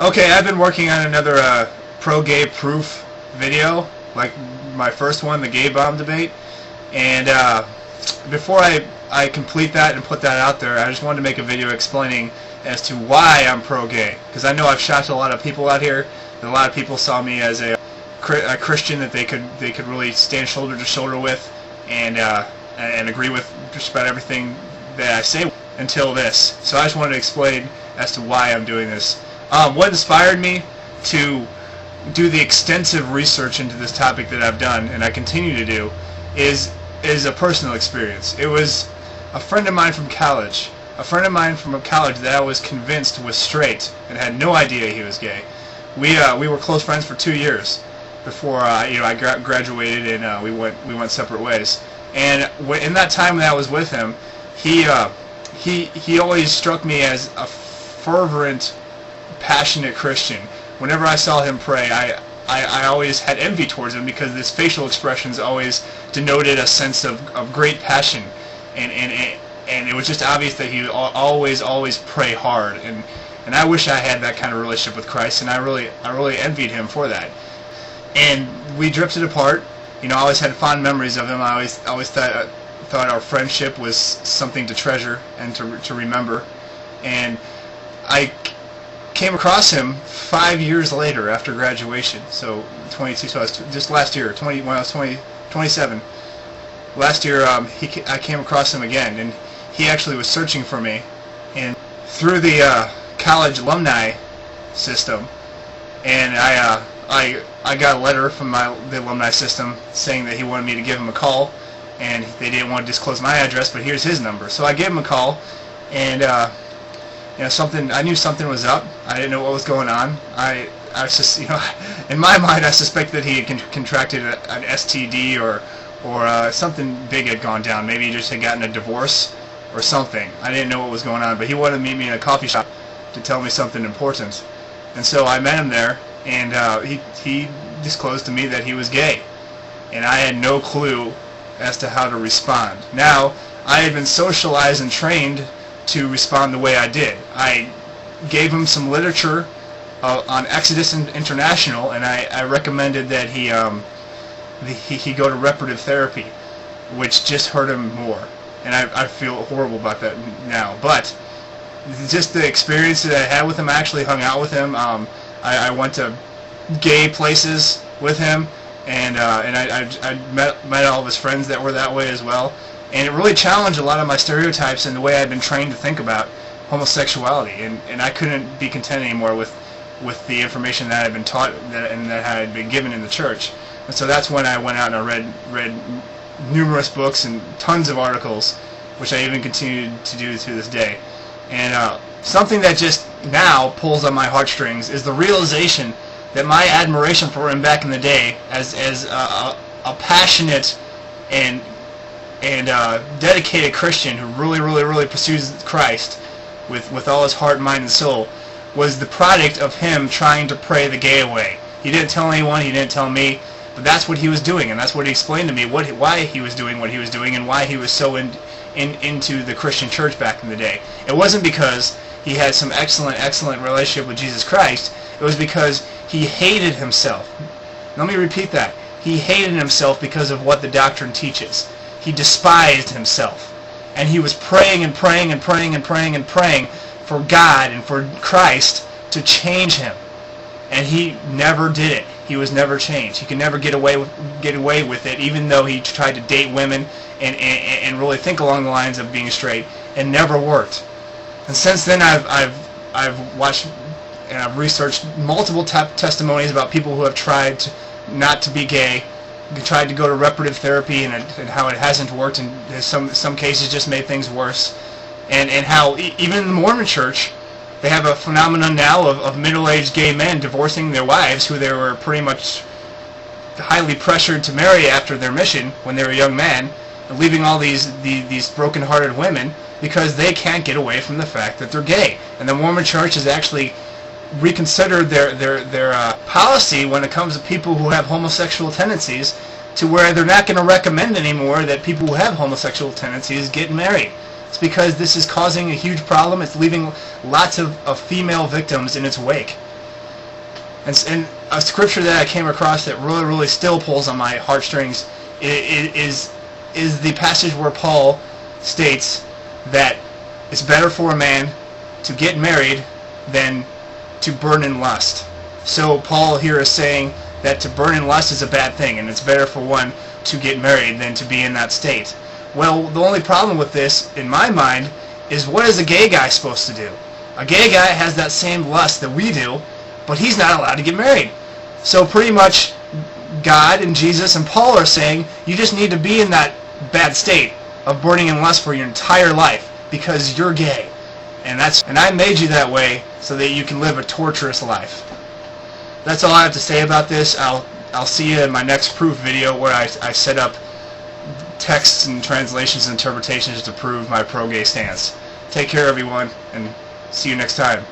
Okay, I've been working on another pro-gay proof video, like my first one, the gay bomb debate. And before I complete that and put that out there, I just wanted to make a video explaining as to why I'm pro-gay. Because I know I've shocked a lot of people out here, and a lot of people saw me as a Christian that they could really stand shoulder to shoulder with and agree with just about everything that I say until this. So I just wanted to explain as to why I'm doing this. What inspired me to do the extensive research into this topic that I've done, and I continue to do, is a personal experience. It was a friend of mine from college. A friend of mine from college that I was convinced was straight and had no idea he was gay. We were close friends for 2 years before I graduated and we went separate ways. And in that time that I was with him, he always struck me as a fervent, passionate Christian. Whenever I saw him pray, I always had envy towards him because his facial expressions always denoted a sense of great passion, and it was just obvious that he would always pray hard, and I wish I had that kind of relationship with Christ, and I really envied him for that. And we drifted apart. You know, I always had fond memories of him. I always thought our friendship was something to treasure and to remember. And I came across him 5 years later after graduation. So 22. So I was just last year, when I was 27. Last year, I came across him again, and he actually was searching for me, and through the college alumni system, and I got a letter from the alumni system saying that he wanted me to give him a call, and they didn't want to disclose my address, but here's his number. So I gave him a call, and I knew something was up. I didn't know what was going on. I just, in my mind, I suspected that he had contracted an STD or something big had gone down. Maybe he just had gotten a divorce or something. I didn't know what was going on, but he wanted to meet me in a coffee shop to tell me something important. And so I met him there, and he disclosed to me that he was gay, and I had no clue as to how to respond. Now, I had been socialized and trained to respond the way I did. I gave him some literature on Exodus International, and I recommended that he go to reparative therapy, which just hurt him more. And I feel horrible about that now. But just the experience that I had with him, I actually hung out with him. I went to gay places with him, and I met all of his friends that were that way as well. And it really challenged a lot of my stereotypes and the way I'd been trained to think about homosexuality. And I couldn't be content anymore with the information that I had been taught and that I had been given in the church. And so that's when I went out and I read numerous books and tons of articles, which I even continue to do to this day. And something that just now pulls on my heartstrings is the realization that my admiration for him back in the day as a passionate and dedicated Christian who really pursues Christ with all his heart, mind, and soul was the product of him trying to pray the gay away. He didn't tell anyone, he didn't tell me, but that's what he was doing, and that's what he explained to me, why he was doing what he was doing, and why he was so into the Christian church back in the day. It wasn't because he had some excellent relationship with Jesus Christ. It was because he hated himself. Let me repeat that. He hated himself because of what the doctrine teaches. He despised himself. And he was praying and praying and praying and praying and praying for God and for Christ to change him. And he never did it. He was never changed. He could never get away with it, even though he tried to date women and really think along the lines of being straight, and never worked. And since then, I've watched and I've researched multiple testimonies about people who have tried not to be gay, tried to go to reparative therapy, and how it hasn't worked, and some cases just made things worse, and how even in the Mormon Church, they have a phenomenon now of middle-aged gay men divorcing their wives who they were pretty much highly pressured to marry after their mission when they were a young man, and leaving all these broken-hearted women because they can't get away from the fact that they're gay. And the Mormon Church has actually reconsidered their policy when it comes to people who have homosexual tendencies, to where they're not going to recommend anymore that people who have homosexual tendencies get married. It's because this is causing a huge problem. It's leaving lots of female victims in its wake. And a scripture that I came across that really still pulls on my heartstrings is the passage where Paul states that it's better for a man to get married than to burn in lust. So Paul here is saying that to burn in lust is a bad thing, and it's better for one to get married than to be in that state. Well, the only problem with this, in my mind, is what is a gay guy supposed to do? A gay guy has that same lust that we do, but he's not allowed to get married. So pretty much God and Jesus and Paul are saying you just need to be in that bad state of burning in lust for your entire life because you're gay. And I made you that way so that you can live a torturous life. That's all I have to say about this. I'll see you in my next proof video where I set up texts and translations and interpretations to prove my pro-gay stance. Take care, everyone, and see you next time.